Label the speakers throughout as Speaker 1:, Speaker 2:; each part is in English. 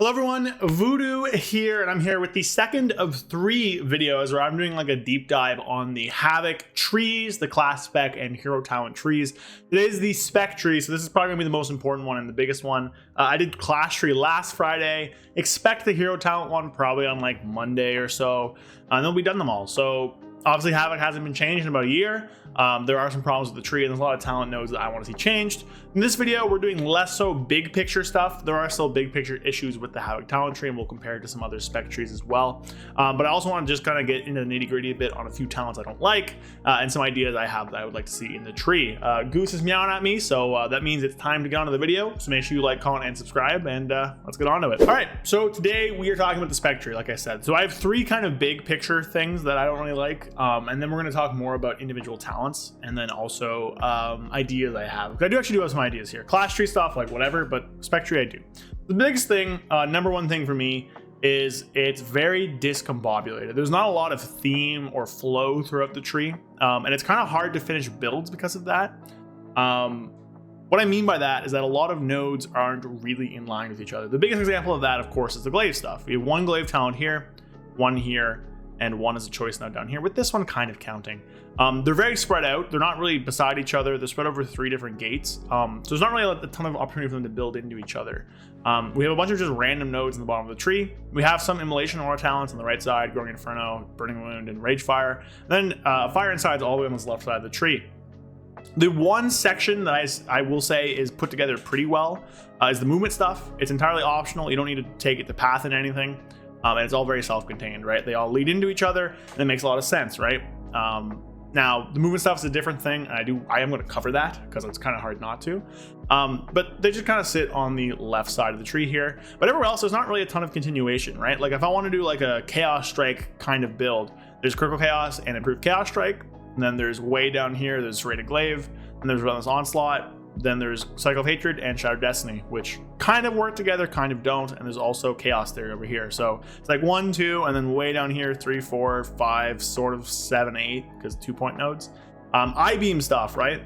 Speaker 1: Hello everyone, Voodoo here, and I'm here with the second of 3 videos where I'm doing like a deep dive on the Havoc trees, the class spec and hero talent trees. Today is the spec tree, so this is probably gonna be the most important one and the biggest one. I did class tree last Friday. Expect the hero talent one probably on like Monday or so, and then we'll be done them all. So obviously Havoc hasn't been changed in about a year. There are some problems with the tree and there's a lot of talent nodes that I want to see changed. In this video, we're doing less so big picture stuff. There are still big picture issues with the Havoc talent tree and we'll compare it to some other spec trees as well. But I also want to just kind of get into the nitty gritty a bit on a few talents I don't like and some ideas I have that I would like to see in the tree. Goose is meowing at me, so that means it's time to get onto the video. So make sure you like, comment, and subscribe, and let's get on to it. All right, so today we are talking about the spec tree, like I said. So I have 3 kind of big picture things that I don't really like, and then we're going to talk more about individual talents, and then also ideas I have. I do actually have some ideas here. Class tree stuff, like whatever, but spec tree I do. The biggest thing, number one thing for me, is it's very discombobulated. There's not a lot of theme or flow throughout the tree, and it's kind of hard to finish builds because of that. What I mean by that is that a lot of nodes aren't really in line with each other. The biggest example of that, of course, is the glaive stuff. We have 1 glaive talent here, 1 here, and 1 is a choice node down here, with this one kind of counting. They're very spread out. They're not really beside each other. They're spread over 3 different gates. So there's not really a ton of opportunity for them to build into each other. We have a bunch of just random nodes in the bottom of the tree. We have some immolation aura talents on the right side, Growing Inferno, Burning Wound, and Rage Fire. And then Fire Inside's all the way on this left side of the tree. The one section that I will say is put together pretty well is the movement stuff. It's entirely optional. You don't need to take it to path in anything. And it's all very self-contained, right? They all lead into each other, and it makes a lot of sense, right? Now, the movement stuff is a different thing, and I am going to cover that because it's kind of hard not to. But they just kind of sit on the left side of the tree here. But everywhere else, there's not really a ton of continuation, right? Like if I want to do like a Chaos Strike kind of build, there's Critical Chaos and Improved Chaos Strike. And then there's way down here, there's Serrated Glaive, and there's Relentless Onslaught. Then there's Cycle of Hatred and Shattered Destiny, which kind of work together, kind of don't. And there's also Chaos Theory over here. So it's like 1, 2, and then way down here, 3, 4, 5, sort of 7, 8, because 2-point nodes. I-beam stuff, right?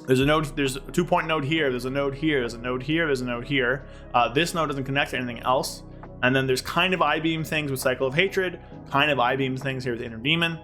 Speaker 1: There's a node, there's a 2-point node here, there's a node here, there's a node here, there's a node here. This node doesn't connect to anything else. And then there's kind of I-beam things with Cycle of Hatred, kind of I-beam things here with Inner Demon.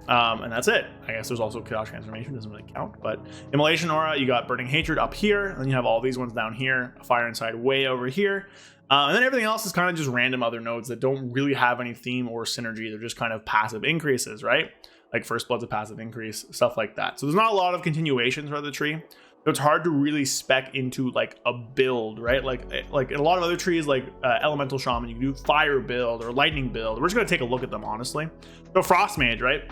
Speaker 1: And that's it. I guess there's also Chaos Transformation, doesn't really count, but Immolation Aura, you got Burning Hatred up here, and then you have all these ones down here, Fire Inside way over here, and then everything else is kind of just random other nodes that don't really have any theme or synergy. They're just kind of passive increases, right? Like First Blood's a passive increase, stuff like that. So there's not a lot of continuation throughout the tree. So it's hard to really spec into like a build, right? Like in a lot of other trees, like Elemental Shaman, you can do Fire build or Lightning build. We're just gonna take a look at them, honestly. So Frost Mage, right?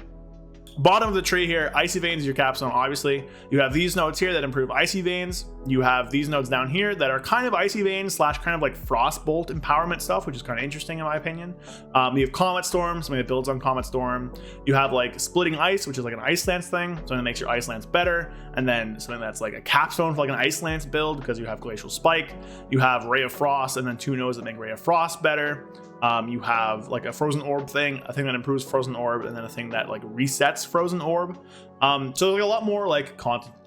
Speaker 1: Bottom of the tree here, Icy Veins is your capstone, obviously. You have these nodes here that improve Icy Veins. You have these nodes down here that are kind of Icy Veins / kind of like Frostbolt empowerment stuff, which is kind of interesting in my opinion. You have Comet Storm, something that builds on Comet Storm. You have like Splitting Ice, which is like an Ice Lance thing, something that makes your Ice Lance better. And then something that's like a capstone for like an Ice Lance build because you have Glacial Spike. You have Ray of Frost, and then 2 nodes that make Ray of Frost better. You have like a Frozen Orb thing, a thing that improves Frozen Orb, and then a thing that like resets Frozen Orb. So there's like a lot more like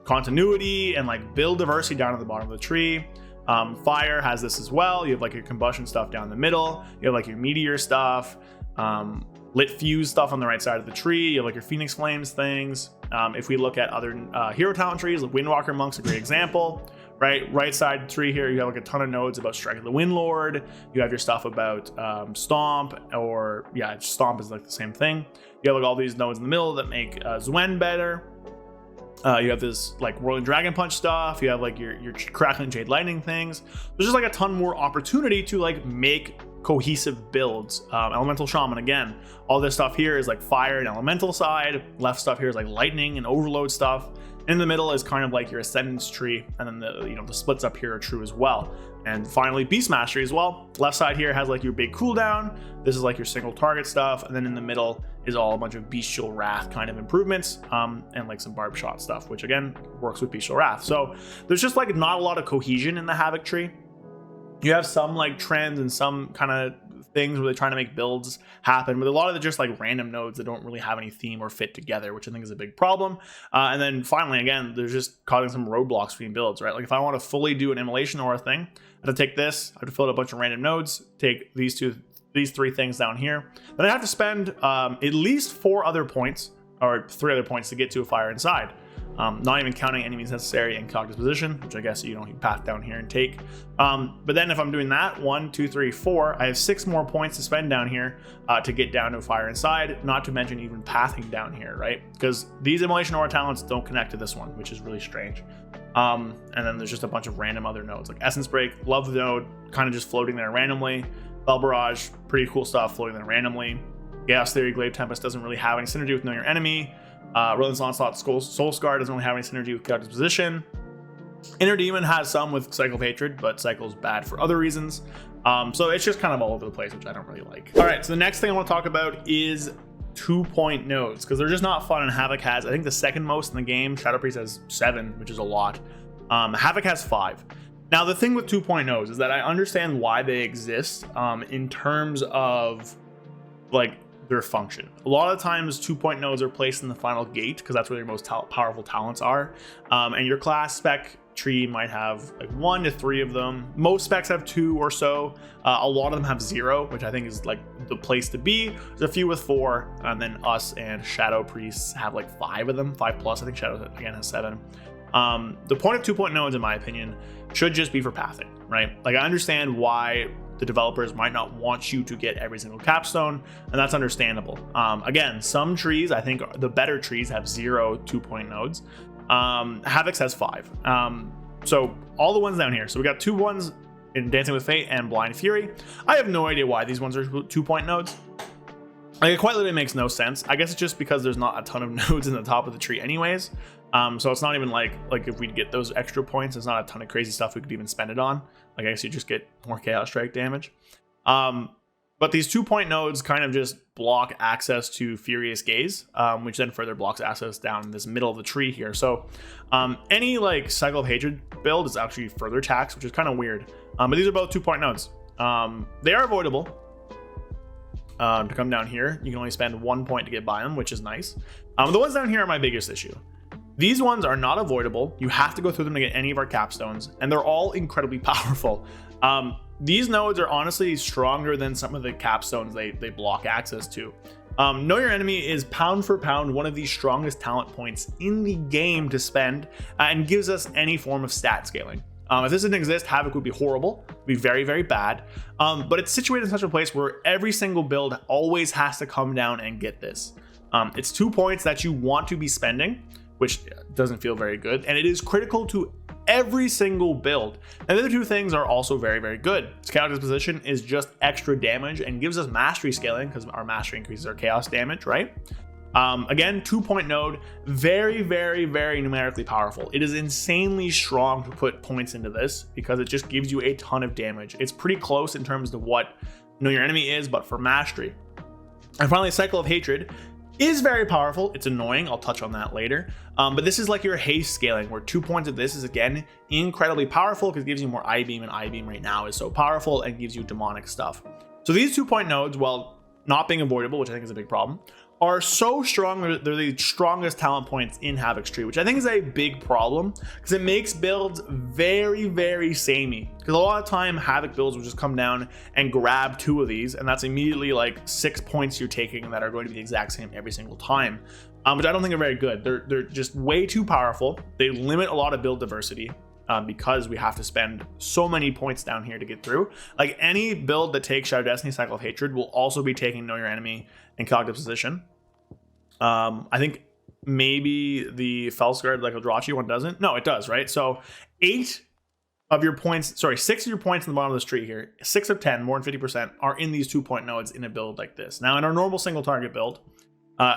Speaker 1: continuity and like build diversity down at the bottom of the tree. Fire has this as well. You have like your combustion stuff down the middle. You have like your meteor stuff, lit fuse stuff on the right side of the tree. You have like your Phoenix Flames things. If we look at other hero talent trees, like Windwalker Monk's a great example. Right side tree here, you have like a ton of nodes about Strike of the Windlord. You have your stuff about Stomp, or yeah, Stomp is like the same thing. You have like all these nodes in the middle that make Zwen better. You have this like Whirling Dragon Punch stuff. You have like your Crackling Jade Lightning things. There's just like a ton more opportunity to like make cohesive builds. Elemental Shaman, again, all this stuff here is like fire and elemental side. Left stuff here is like lightning and overload stuff. In the middle is kind of like your Ascendance tree, and then the splits up here are true as well. And finally, Beast Mastery as well. Left side here has like your big cooldown. This is like your single target stuff, and then in the middle is all a bunch of Bestial Wrath kind of improvements, and like some Barb Shot stuff, which again works with Bestial Wrath. So there's just like not a lot of cohesion in the Havoc tree. You have some like trends and some kind of things where they're trying to make builds happen, but a lot of it just like random nodes that don't really have any theme or fit together, which I think is a big problem. And then finally, again, there's just causing some roadblocks between builds, right? Like if I want to fully do an immolation or a thing, I have to take this, I have to fill out a bunch of random nodes, take these three things down here. Then I have to spend at least 4 other points or 3 other points to get to a fire inside. Not even counting enemies necessary and cog disposition, which I guess you don't path down here and take. But then if I'm doing that, 1, 2, 3, 4, I have 6 more points to spend down here to get down to a fire inside, not to mention even pathing down here, right? Because these immolation aura talents don't connect to this one, which is really strange. And then there's just a bunch of random other nodes, like Essence Break, love the node, kind of just floating there randomly. Bell Barrage, pretty cool stuff, floating there randomly. Chaos Theory, Glaive Tempest doesn't really have any synergy with Know Your Enemy. Roland's Onslaught, Soul Scar doesn't really have any synergy with Chaotic Disposition. Inner Demon has some with Cycle of Hatred, but Cycle's bad for other reasons. So it's just kind of all over the place, which I don't really like. All right, so the next thing I want to talk about is 2-point nodes, because they're just not fun, and Havoc has, I think, the second most in the game. Shadow Priest has 7, which is a lot. Havoc has 5. Now, the thing with 2-point nodes is that I understand why they exist in terms of like their function. A lot of times 2-point nodes are placed in the final gate because that's where your most powerful talents are. And your class spec tree might have like 1 to 3 of them. Most specs have 2 or so. A lot of them have 0, which I think is like the place to be. There's a few with 4, and then us and Shadow Priests have like 5 of them, 5+. I think Shadow again has 7. The point of 2-point nodes, in my opinion, should just be for pathing, right? Like I understand why the developers might not want you to get every single capstone, and that's understandable. Again, some trees, I think the better trees have 0 2-point nodes. Havoc's has 5. So all the ones down here. So we got 2 ones in Dancing with Fate and Blind Fury. I have no idea why these ones are 2-point nodes. Like it quite literally makes no sense. I guess it's just because there's not a ton of nodes in the top of the tree anyways. So it's not even like if we get those extra points, there's not a ton of crazy stuff we could even spend it on. Like I guess you just get more Chaos Strike damage. But these 2-point nodes kind of just block access to Furious Gaze, which then further blocks access down in this middle of the tree here. So any like Cycle of Hatred build is actually further taxed, which is kind of weird. But these are both 2-point nodes. They are avoidable. To come down here, you can only spend 1 point to get by them, which is nice. The ones down here are my biggest issue. These ones are not avoidable. You have to go through them to get any of our capstones, and they're all incredibly powerful. These nodes are honestly stronger than some of the capstones they block access to. Know Your Enemy is pound for pound one of the strongest talent points in the game to spend, and gives us any form of stat scaling. If this didn't exist, Havoc would be horrible, would be very, very bad. But it's situated in such a place where every single build always has to come down and get this. It's 2 points that you want to be spending, which doesn't feel very good. And it is critical to every single build. And the other 2 things are also very, very good. Chaos Disposition is just extra damage and gives us mastery scaling because our mastery increases our chaos damage, right? Again, 2-point node, very, very, very numerically powerful. It is insanely strong to put points into this because it just gives you a ton of damage. It's pretty close in terms of what Know Your Enemy is, but for mastery. And finally, Cycle of Hatred is very powerful. It's annoying. I'll touch on that later. But this is like your haste scaling, where 2 points of this is, again, incredibly powerful because it gives you more I-Beam, and I-Beam right now is so powerful and gives you demonic stuff. So these 2-point nodes, while not being avoidable, which I think is a big problem, are so strong. They're the strongest talent points in Havoc's tree, which I think is a big problem because it makes builds very, very samey. Because a lot of time Havoc builds will just come down and grab 2 of these, and that's immediately like 6 points you're taking that are going to be the exact same every single time, which I don't think are very good. They're just way too powerful. They limit a lot of build diversity. Because we have to spend so many points down here to get through. Like any build that takes Shadow Destiny, Cycle of Hatred will also be taking Know Your Enemy and Cog Disposition. I think maybe the Felsguard, like Eldrachi one doesn't. No, it does, right? So 6 of your points in the bottom of this tree here, 6 of 10, more than 50%, are in these 2-point nodes in a build like this. Now in our normal single target build,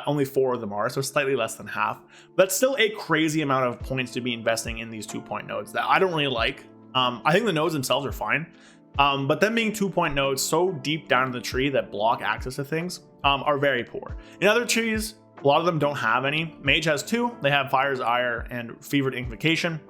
Speaker 1: only 4 of them are, so slightly less than half. But that's still a crazy amount of points to be investing in these 2-point nodes that I don't really like. I think the nodes themselves are fine. But them being 2-point nodes so deep down in the tree that block access to things are very poor. In other trees, a lot of them don't have any. Mage has 2. They have Fire's Ire and Fevered Invocation.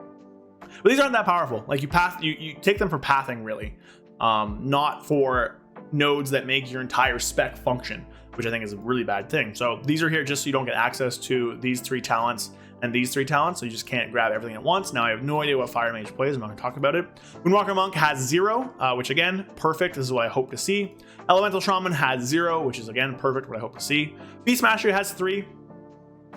Speaker 1: But these aren't that powerful. Like you take them for pathing really, not for nodes that make your entire spec function, which I think is a really bad thing. So these are here just so you don't get access to these 3 talents and these 3 talents, so you just can't grab everything at once. Now I have no idea what Fire Mage plays, I'm not gonna talk about it. Moonwalker Monk has 0, which again, perfect, this is what I hope to see. Elemental Shaman has 0, which is again, perfect, what I hope to see. Beast Mastery has 3.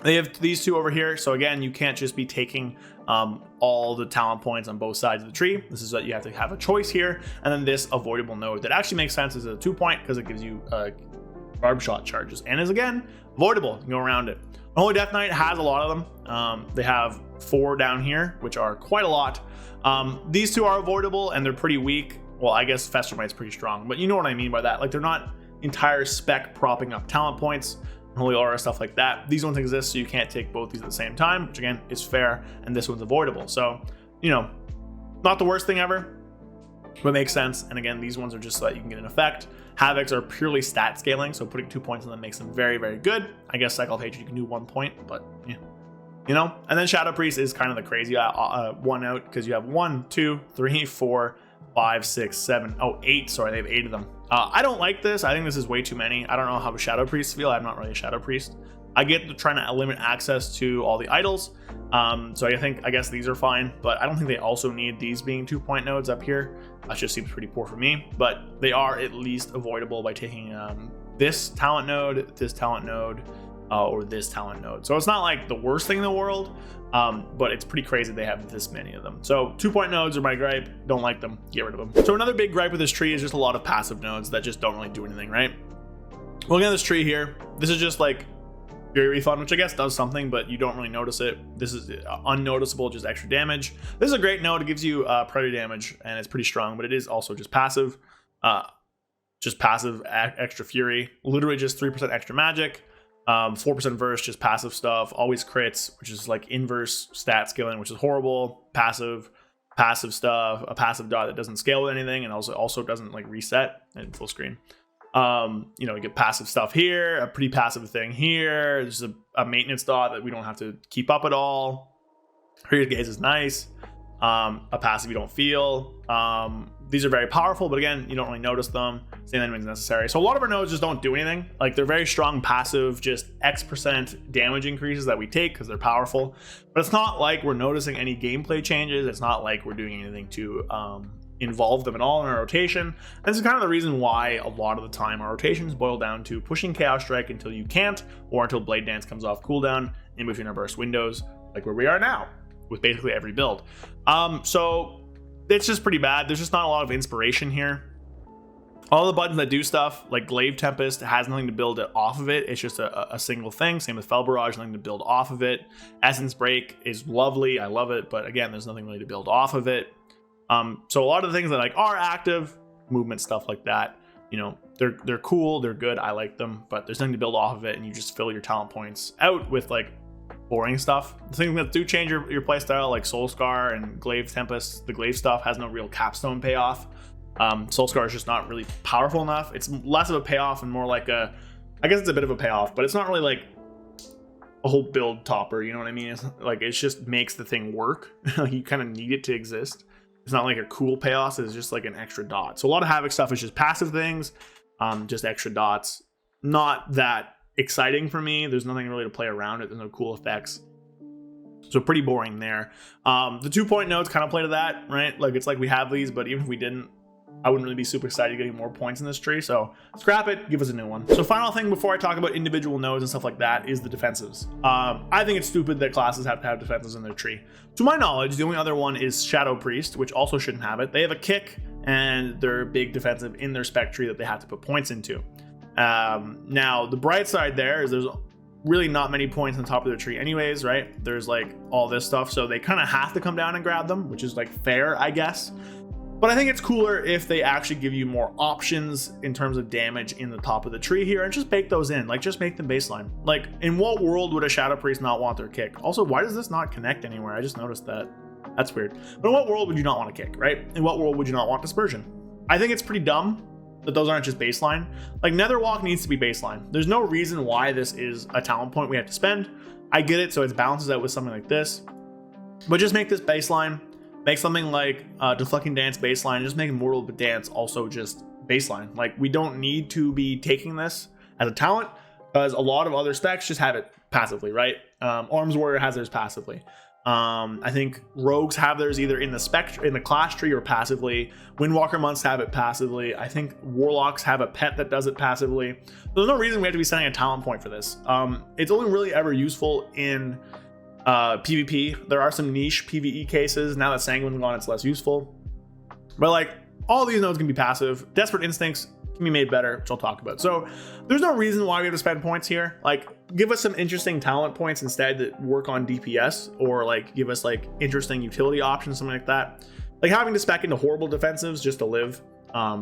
Speaker 1: They have these 2 over here, so again, you can't just be taking all the talent points on both sides of the tree. This is what you have to have a choice here, and then this avoidable node that actually makes sense as a 2-point because it gives you barb shot charges and is again avoidable. You can go around it. Unholy Death Knight has a lot of them. They have 4 down here, which are quite a lot. These 2 are avoidable and they're pretty weak. Well, I guess Festermite's pretty strong, but you know what I mean by that. Like, they're not entire spec propping up talent points. Holy Aura, stuff like that. These ones exist, so you can't take both these at the same time, which again is fair, and this one's avoidable. So, you know, not the worst thing ever, but makes sense. And again, these ones are just so that you can get an effect. Havocs are purely stat scaling, so putting 2 points on them makes them very, very good. I guess Cycle of Hatred you can do 1 point, but yeah, you know. And then Shadow Priest is kind of the crazy one out, because you have 1, 2, 3, 4, 5, 6, 7, 8. Sorry, they have 8 of them. I don't like this. I think this is way too many. I don't know how a Shadow Priest feel. I'm not really a Shadow Priest. I get trying to limit access to all the idols. So I guess these are fine, but I don't think they also need these being 2-point nodes up here. That just seems pretty poor for me, but they are at least avoidable by taking this talent node, or this talent node. So it's not like the worst thing in the world, but it's pretty crazy they have this many of them. So 2-point nodes are my gripe. Don't like them, get rid of them. So another big gripe with this tree is just a lot of passive nodes that just don't really do anything, right? Looking at this tree here, this is just like Fury Refund, which I guess does something, but you don't really notice it. This is unnoticeable, just extra damage. This is a great node. It gives you predator damage, and it's pretty strong, but it is also just passive. Extra Fury. Literally just 3% extra magic. 4% verse, just passive stuff. Always crits, which is like inverse stat scaling, which is horrible. Passive stuff. A passive dot that doesn't scale with anything, and also doesn't like reset in full screen. You know, you get passive stuff here, a pretty passive thing here. There's a maintenance dot that we don't have to keep up at all. Here gaze is nice. A passive you don't feel. These are very powerful, but again, you don't really notice them. Same thing is necessary. So a lot of our nodes just don't do anything. Like, they're very strong passive, just X% damage increases that we take because they're powerful. But it's not like we're noticing any gameplay changes. It's not like we're doing anything to involve them at all in our rotation. And this is kind of the reason why a lot of the time our rotations boil down to pushing Chaos Strike until you can't, or until Blade Dance comes off cooldown in between our burst windows, like where we are now with basically every build. So it's just pretty bad. There's just not a lot of inspiration here. All the buttons that do stuff, like Glaive Tempest, has nothing to build it off of it. It's just a single thing. Same with Fel Barrage, nothing to build off of it. Essence Break is lovely. I love it. But again, there's nothing really to build off of it. So a lot of the things that like are active, movement, stuff like that, you know, they're cool, they're good, I like them, but there's nothing to build off of it, and you just fill your talent points out with like boring stuff. The things that do change your playstyle, like Soul Scar and Glaive Tempest, the Glaive stuff has no real capstone payoff. Soul Scar is just not really powerful enough. It's less of a payoff and more like I guess it's a bit of a payoff, but it's not really like a whole build topper, you know what I mean? It's like, it just makes the thing work. You kind of need it to exist. It's not like a cool payoff, it's just like an extra dot. So a lot of Havoc stuff is just passive things, just extra dots. Not that exciting for me. There's nothing really to play around it. There's no cool effects. So pretty boring there. The 2-point nodes kind of play to that, right? Like, it's like we have these, but even if we didn't, I wouldn't really be super excited getting more points in this tree. So scrap it, give us a new one. So final thing before I talk about individual nodes and stuff like that is the defensives. I think it's stupid that classes have to have defenses in their tree. To my knowledge, the only other one is Shadow Priest, which also shouldn't have it. They have a kick and they're big defensive in their spec tree that they have to put points into. Now the bright side there is there's really not many points on top of their tree anyways, right? There's like all this stuff, so they kind of have to come down and grab them, which is like fair, I guess. But I think it's cooler if they actually give you more options in terms of damage in the top of the tree here, and just bake those in. Like, just make them baseline. Like, in what world would a Shadow Priest not want their kick? Also, why does this not connect anywhere? I just noticed that. That's weird. But in what world would you not want to kick, right? In what world would you not want Dispersion? I think it's pretty dumb that those aren't just baseline. Like, Netherwalk needs to be baseline. There's no reason why this is a talent point we have to spend. I get it, so it balances out with something like this. But just make this baseline. Make something like Deflecting Dance baseline. Just make Mortal Dance also just baseline. Like, we don't need to be taking this as a talent, because a lot of other specs just have it passively, right? Arms Warrior has theirs passively. I think rogues have theirs either in the class tree or passively. Windwalker monks have it passively. I think warlocks have a pet that does it passively. There's no reason we have to be setting a talent point for this. It's only really ever useful in PvP. There are some niche PvE cases. Now that Sanguine's gone, it's less useful. But like, all these nodes can be passive. Desperate Instincts can be made better, which I'll talk about. So there's no reason why we have to spend points here. Like, give us some interesting talent points instead that work on DPS, or like give us like interesting utility options, something like that. Like, having to spec into horrible defensives just to live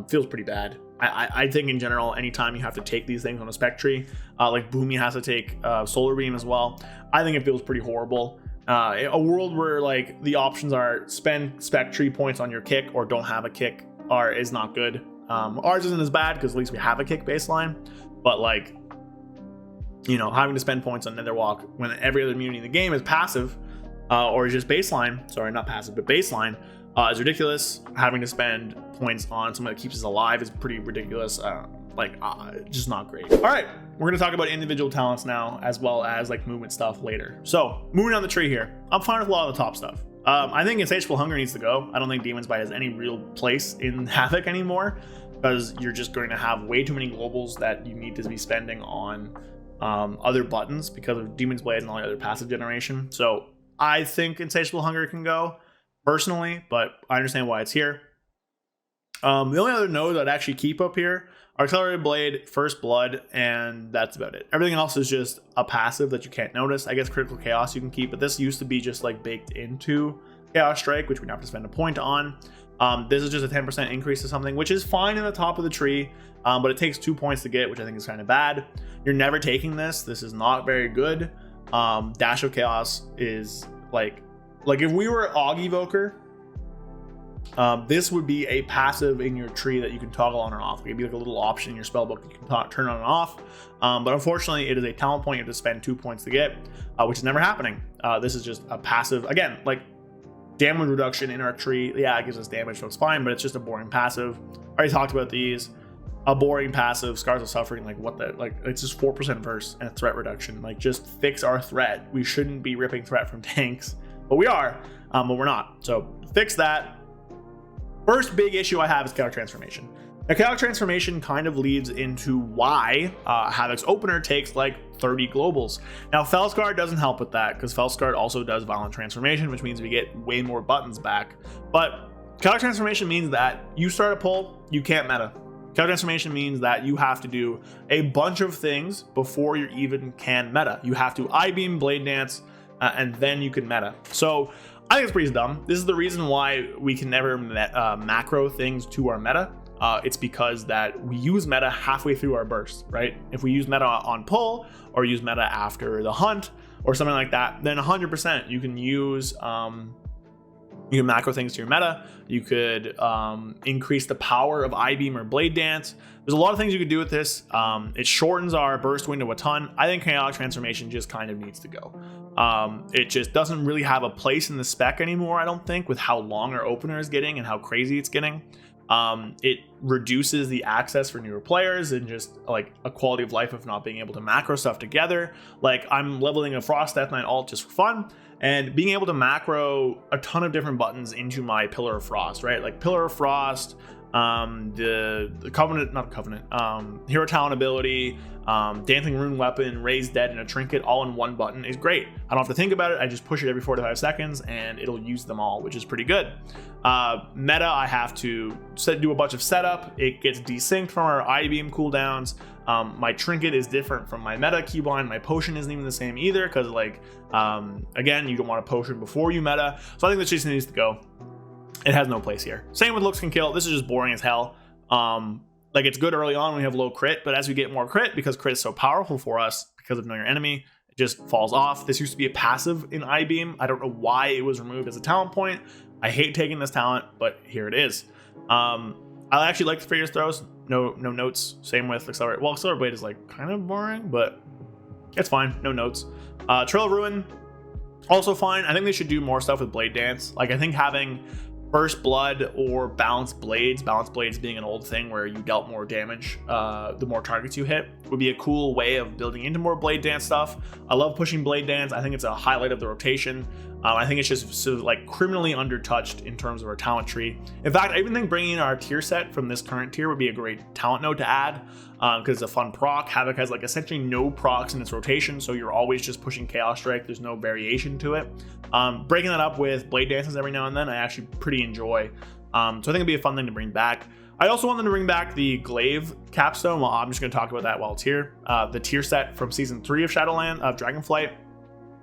Speaker 1: feels pretty bad. I think in general, anytime you have to take these things on a spec tree, like Boomy has to take Solar Beam as well, I think it feels pretty horrible. A world where like the options are spend spec tree points on your kick or don't have a kick is not good. Ours isn't as bad because at least we have a kick baseline, but like, you know, having to spend points on Netherwalk when every other immunity in the game is passive, or is just baseline, sorry, not passive, but baseline, is ridiculous. Having to spend points on something that keeps us alive is pretty ridiculous. Just not great. All right, we're gonna talk about individual talents now, as well as like movement stuff later. So moving down the tree here, I'm fine with a lot of the top stuff. I think Insatiable Hunger needs to go. I don't think Demon's Bite has any real place in Havoc anymore, because you're just going to have way too many globals that you need to be spending on other buttons because of Demon's Blade and all the other passive generation. So I think Insatiable Hunger can go personally, but I understand why it's here. The only other node I'd actually keep up here are Accelerated Blade, First Blood, and that's about it. Everything else is just a passive that you can't notice. I guess Critical Chaos you can keep, but this used to be just like baked into Chaos Strike, which we don't have to spend a point on. This is just a 10% increase to something, which is fine in the top of the tree, but it takes 2 points to get, which I think is kind of bad. You're never taking this. This is not very good. Dash of Chaos is like if we were Og Evoker, this would be a passive in your tree that you can toggle on and off. It'd be like a little option in your spellbook you can turn on and off. But unfortunately, it is a talent point you have to spend 2 points to get, which is never happening. This is just a passive. Again, like, damage reduction in our tree. Yeah, it gives us damage, so it's fine, but it's just a boring passive. I already talked about these. A boring passive, Scars of Suffering, like what the, like, it's just 4% verse and a threat reduction. Like, just fix our threat. We shouldn't be ripping threat from tanks, but we are, but we're not. So fix that. First big issue I have is Chaotic Transformation. Now, Chaotic Transformation kind of leads into why Havoc's opener takes like 30 globals. Now, Felskar doesn't help with that, because Felskar also does Violent Transformation, which means we get way more buttons back. But Chaotic Transformation means that you start a pull, you can't meta. Chaotic Transformation means that you have to do a bunch of things before you even can meta. You have to I-beam, Blade Dance, and then you can meta. So I think it's pretty dumb. This is the reason why we can never macro things to our meta. It's because that we use meta halfway through our burst, right? If we use meta on pull or use meta after the hunt or something like that, then 100% you can use, you can macro things to your meta. You could increase the power of I-beam or Blade Dance. There's a lot of things you could do with this. It shortens our burst window a ton. I think Chaotic Transformation just kind of needs to go. It just doesn't really have a place in the spec anymore, I don't think, with how long our opener is getting and how crazy it's getting. It reduces the access for newer players and just like a quality of life of not being able to macro stuff together. Like, I'm leveling a Frost Death Knight alt just for fun, and being able to macro a ton of different buttons into my Pillar of Frost, right? Like Pillar of Frost, the Covenant, not Covenant, Hero Talent ability, Dancing Rune Weapon, Raise Dead, and a Trinket all in one button is great. I don't have to think about it. I just push it every 4 to 5 seconds and it'll use them all, which is pretty good. Meta, I have to do a bunch of setup. It gets desynced from our I-beam cooldowns. My Trinket is different from my meta keybind. My potion isn't even the same either, because like, again, you don't want a potion before you meta. So I think this just needs to go. It has no place here. Same with Looks Can Kill. This is just boring as hell. Like, it's good early on when we have low crit, but as we get more crit, because crit is so powerful for us because of Know Your Enemy, it just falls off. This used to be a passive in I-beam. I don't know why it was removed as a talent point. I hate taking this talent, but here it is. I actually like the Figures Throws. No notes. Same with Accelerate. Well, Accelerate Blade is like kind of boring, but it's fine. No notes. Trail of Ruin, also fine. I think they should do more stuff with Blade Dance. Like, I think having First Blood or Balanced Blades. Balanced Blades being an old thing where you dealt more damage the more targets you hit, would be a cool way of building into more Blade Dance stuff. I love pushing Blade Dance. I think it's a highlight of the rotation. I think it's just sort of like criminally undertouched in terms of our talent tree. In fact, I even think bringing in our tier set from this current tier would be a great talent node to add, because it's a fun proc. Havoc has like essentially no procs in its rotation, so you're always just pushing Chaos Strike. There's no variation to it. Breaking that up with Blade Dances every now and then, I actually pretty enjoy. So I think it'd be a fun thing to bring back. I also wanted to bring back the Glaive Capstone. Well, I'm just going to talk about that while it's here. The tier set from Season 3 of Dragonflight,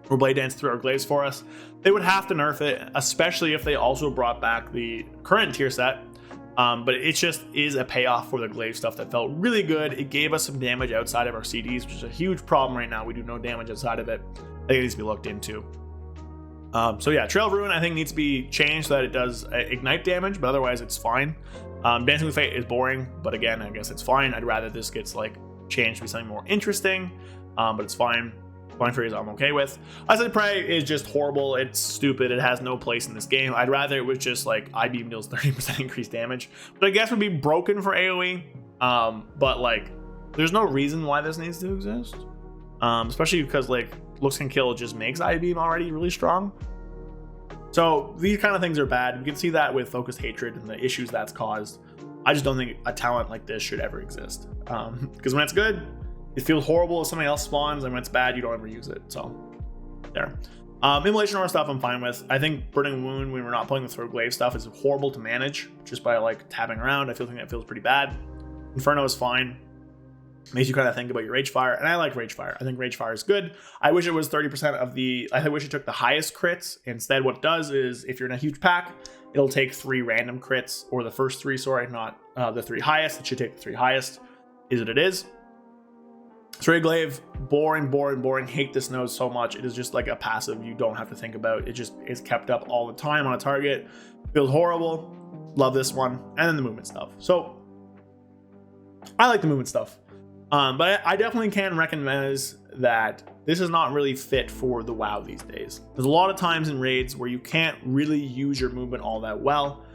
Speaker 1: or Blade Dance through our glaives for us. They would have to nerf it, especially if they also brought back the current tier set. But it just is a payoff for the glaive stuff that felt really good. It gave us some damage outside of our CDs, which is a huge problem right now. We do no damage outside of it. I think it needs to be looked into. So yeah, Trail of Ruin I think needs to be changed so that it does ignite damage, but otherwise it's fine. Dancing with Fate is boring, but again, I guess it's fine. I'd rather this gets like changed to be something more interesting, but it's fine. Blind Furies I'm okay with. Eyesight Prey is just horrible. It's stupid. It has no place in this game. I'd rather it was just like I-Beam deals 30% increased damage, but I guess would be broken for AoE. But like there's no reason why this needs to exist, especially because like Looks Can Kill just makes I-Beam already really strong. So these kind of things are bad. You can see that with Focused Hatred and the issues that's caused. I just don't think a talent like this should ever exist, because when it's good, it feels horrible if something else spawns, and when it's bad, you don't ever use it. So there. Immolation Aura stuff I'm fine with. I think Burning Wound when we're not playing the Throw Glaive stuff is horrible to manage just by like tapping around. I think that feels pretty bad. Inferno is fine. Makes you kind of think about your Rage Fire, and I like Rage Fire. I think Rage Fire is good. I wish it was 30% of the, I wish it took the highest crits. Instead, what it does is if you're in a huge pack, it'll take 3 random crits, or the first 3, sorry, not the 3 highest. It should take the 3 highest, is what it is. Stray Glaive, boring. Hate this node so much. It is just like a passive you don't have to think about. It just is kept up all the time on a target. Feels horrible. Love this one. And then the movement stuff. So I like the movement stuff. But I definitely can recognize that this is not really fit for the WoW these days. There's a lot of times in raids where you can't really use your movement all that well.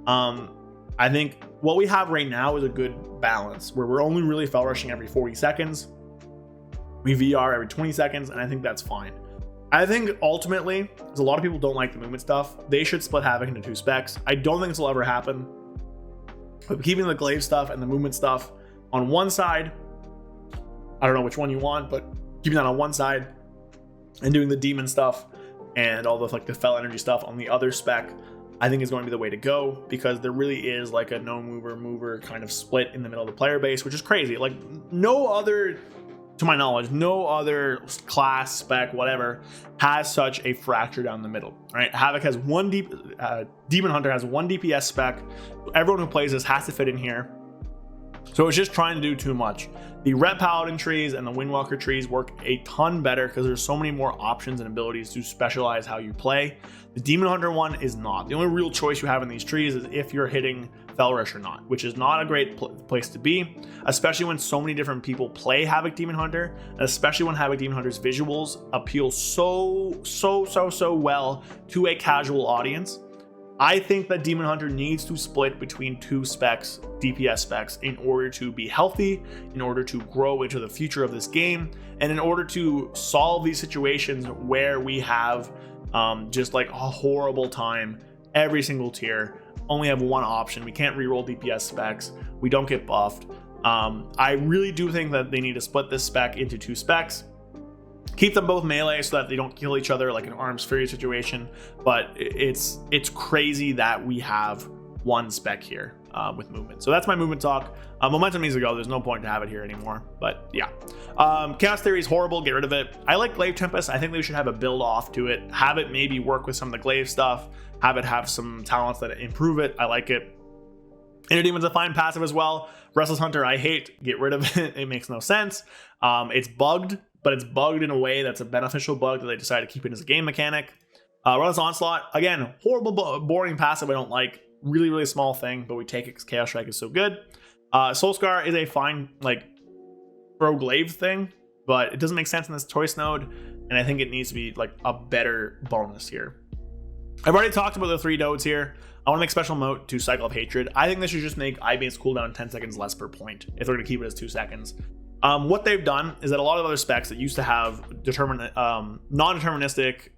Speaker 1: I think what we have right now is a good balance where we're only really fell rushing every 40 seconds. We VR every 20 seconds, and I think that's fine. I think ultimately, because a lot of people don't like the movement stuff, they should split Havoc into 2 specs. I don't think this will ever happen. But keeping the glaive stuff and the movement stuff on one side, I don't know which one you want, but keeping that on one side and doing the demon stuff and all the like the fell energy stuff on the other spec, I think is going to be the way to go, because there really is like a no mover kind of split in the middle of the player base, which is crazy. Like no other, to my knowledge, no other class, spec, whatever, has such a fracture down the middle, right? Havoc has one Demon Hunter has one DPS spec. Everyone who plays this has to fit in here. So it's just trying to do too much. The Ret Paladin trees and the Windwalker trees work a ton better because there's so many more options and abilities to specialize how you play. The Demon Hunter one is not. The only real choice you have in these trees is if you're hitting Fell Rush or not, which is not a great place to be, especially when so many different people play Havoc Demon Hunter, and especially when Havoc Demon Hunter's visuals appeal so well to a casual audience. I think that Demon Hunter needs to split between 2 specs, DPS specs, in order to be healthy, in order to grow into the future of this game, and in order to solve these situations where we have just like a horrible time every single tier, only have one option. We can't reroll DPS specs. We don't get buffed. I really do think that they need to split this spec into 2 specs. Keep them both melee so that they don't kill each other like an Arms Fury situation, but it's crazy that we have one spec here with movement. So that's my movement talk. Momentum needs to go. There's no point to have it here anymore, but yeah. Chaos Theory is horrible. Get rid of it. I like Glaive Tempest. I think we should have a build off to it. Have it maybe work with some of the Glaive stuff. Have it have some talents that improve it. I like it. Inner Demon's a fine passive as well. Restless Hunter, I hate. Get rid of it. It makes no sense. It's bugged, but it's bugged in a way that's a beneficial bug that they decided to keep it as a game mechanic. Relentless Onslaught, again, horrible, boring passive I don't like. Really small thing, but we take it because Chaos Strike is so good. Soul Scar is a fine, like, throw glaive thing, but it doesn't make sense in this choice node, and I think it needs to be, like, a better bonus here. I've already talked about the 3 nodes here. I want to make special note to Cycle of Hatred. I think this should just make I-Beam's cooldown 10 seconds less per point if they're going to keep it as 2 seconds. What they've done is that a lot of other specs that used to have non-deterministic,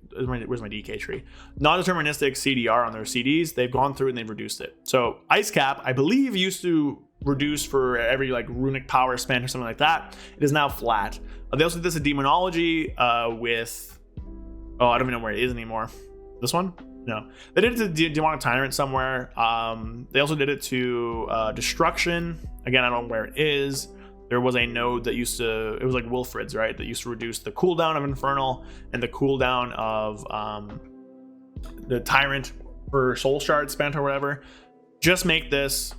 Speaker 1: where's my DK tree? Non-deterministic CDR on their CDs, they've gone through and they've reduced it. So Ice Cap, I believe, used to reduce for every like runic power spent or something like that. It is now flat. They also did this in Demonology with, oh, I don't even know where it is anymore. This one? No. They did it to Demonic Tyrant somewhere. They also did it to Destruction. Again, I don't know where it is. There was a node that used to, it was like Wilfred's, right? That used to reduce the cooldown of Infernal and the cooldown of the Tyrant for Soul Shard spent or whatever. Just make this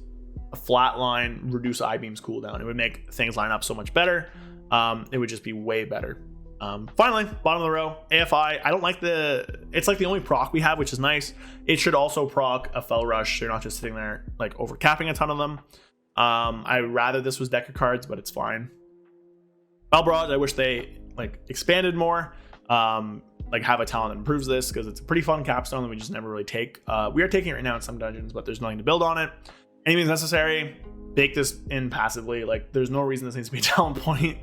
Speaker 1: a flat line, reduce I-Beam's cooldown. It would make things line up so much better. It would just be way better. Finally, bottom of the row, AFI. I don't like it's like the only proc we have, which is nice. It should also proc a Fell Rush. They're not just sitting there like over capping a ton of them. I'd rather this was deck of cards, but it's fine. Balbrod, I wish they like expanded more. Like have a talent that improves this, because it's a pretty fun capstone that we just never really take. We are taking it right now in some dungeons, but there's nothing to build on it. Any means necessary, bake this in passively. Like there's no reason this needs to be a talent point.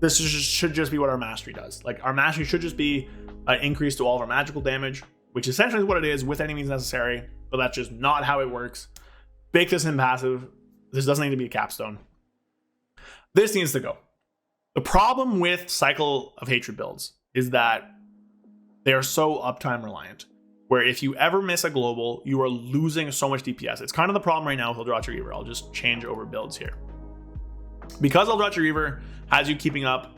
Speaker 1: This should just be what our mastery does. Like our mastery should just be an increase to all of our magical damage, which essentially is what it is with any means necessary, but that's just not how it works. Bake this in passive. This doesn't need to be a capstone. This needs to go. The problem with Cycle of Hatred builds is that they are so uptime reliant, where if you ever miss a global, you are losing so much DPS. It's kind of the problem right now with Eldrazi Reaver. I'll just change over builds here. Because Eldrazi Reaver has you keeping up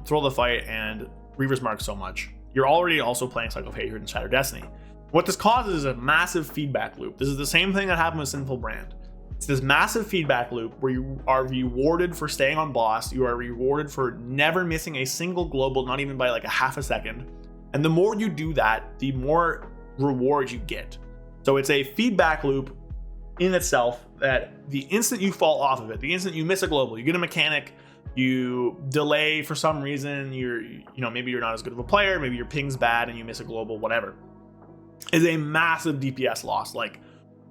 Speaker 1: Thrill of the Fight and Reaver's Mark so much, you're already also playing Cycle of Hatred and Shattered Destiny. What this causes is a massive feedback loop. This is the same thing that happened with Sinful Brand. It's this massive feedback loop where you are rewarded for staying on boss. You are rewarded for never missing a single global, not even by like a half a second. And the more you do that, the more rewards you get. So it's a feedback loop in itself, that the instant you fall off of it, the instant you miss a global, you get a mechanic, you delay for some reason, maybe you're not as good of a player, maybe your ping's bad and you miss a global, whatever, is a massive DPS loss, like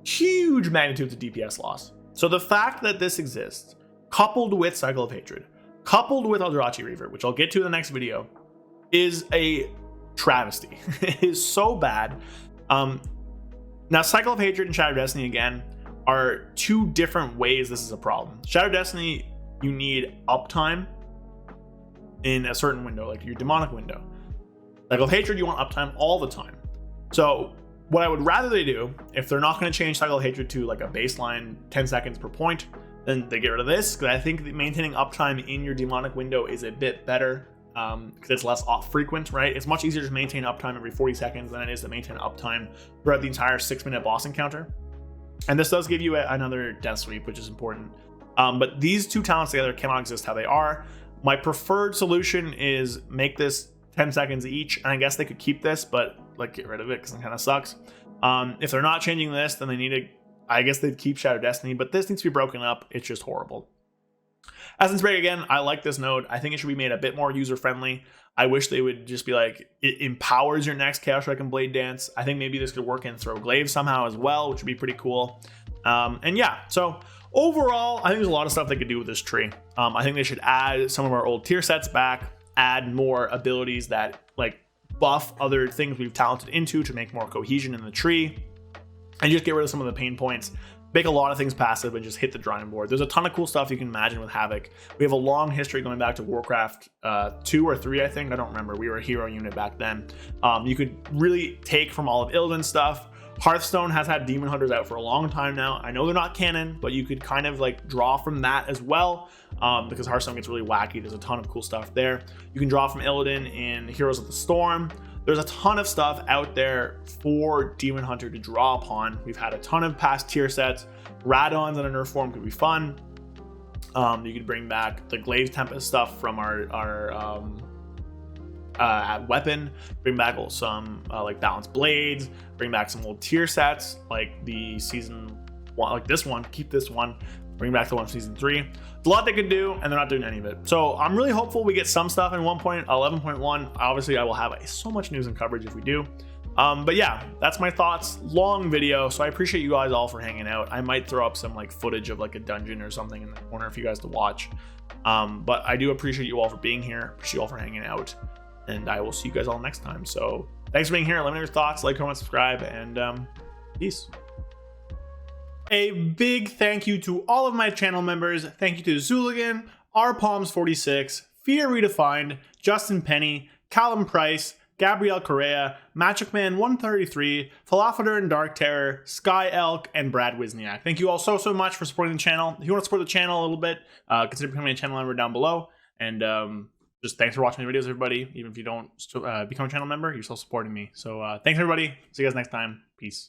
Speaker 1: huge magnitudes of DPS loss. So the fact that this exists, coupled with Cycle of Hatred, coupled with Eldrazi Reaver, which I'll get to in the next video, is a travesty. It is so bad. Now, Cycle of Hatred and Shattered Destiny, again, are 2 different ways this is a problem. Shattered Destiny, you need uptime in a certain window, like your demonic window. Cycle of Hatred, you want uptime all the time. So what I would rather they do, if they're not going to change Cycle of Hatred to like a baseline 10 seconds per point, then they get rid of this, because I think that maintaining uptime in your demonic window is a bit better, because it's less off frequent, right? It's much easier to maintain uptime every 40 seconds than it is to maintain uptime throughout the entire 6-minute boss encounter. And this does give you another death sweep, which is important. But these 2 talents together cannot exist how they are. My preferred solution is make this 10 seconds each, and I guess they could keep this, but like get rid of it because it kind of sucks. If they're not changing this, then they need to, I guess they'd keep Shattered Destiny, but this needs to be broken up. It's just horrible. Essence Break, again, I like this node. I think it should be made a bit more user-friendly. I wish they would just be like, it empowers your next Chaos Strike and Blade Dance. I think maybe this could work in Throw Glaive somehow as well, which would be pretty cool. And yeah, so overall, I think there's a lot of stuff they could do with this tree. I think they should add some of our old tier sets back, add more abilities that like buff other things we've talented into to make more cohesion in the tree, and just get rid of some of the pain points. Make a lot of things passive and just hit the drawing board. There's a ton of cool stuff you can imagine with Havoc. We have a long history going back to Warcraft 2 or 3, I think. I don't remember. We were a hero unit back then. You could really take from all of Illidan's stuff. Hearthstone has had Demon Hunters out for a long time now. I know they're not canon, but you could kind of like draw from that as well, because Hearthstone gets really wacky. There's a ton of cool stuff there. You can draw from Illidan in Heroes of the Storm. There's a ton of stuff out there for Demon Hunter to draw upon. We've had a ton of past tier sets. Radons in a nerf form could be fun. You could bring back the Glaive Tempest stuff from our weapon. Bring back some like Balanced Blades. Bring back some old tier sets like the season 1, like this one. Keep this one. Bring back the one from season 3. There's a lot they could do, and they're not doing any of it. So I'm really hopeful we get some stuff in 11.1. Obviously, I will have so much news and coverage if we do. But yeah, that's my thoughts. Long video, so I appreciate you guys all for hanging out. I might throw up some like footage of like a dungeon or something in the corner for you guys to watch. But I do appreciate you all for being here. Appreciate you all for hanging out, and I will see you guys all next time. So thanks for being here. Let me know your thoughts, like, comment, subscribe, and peace. A big thank you to all of my channel members. Thank you to Zooligan, rpalms46, Fear Redefined, Justin Penny, Callum Price, Gabrielle Correa, Magicman 133, Falafador and Dark Terror, Sky Elk, and Brad Wisniak. Thank you all so much for supporting the channel. If you want to support the channel a little bit, consider becoming a channel member down below. And just thanks for watching the videos, everybody. Even if you don't become a channel member, you're still supporting me. So thanks, everybody. See you guys next time. Peace.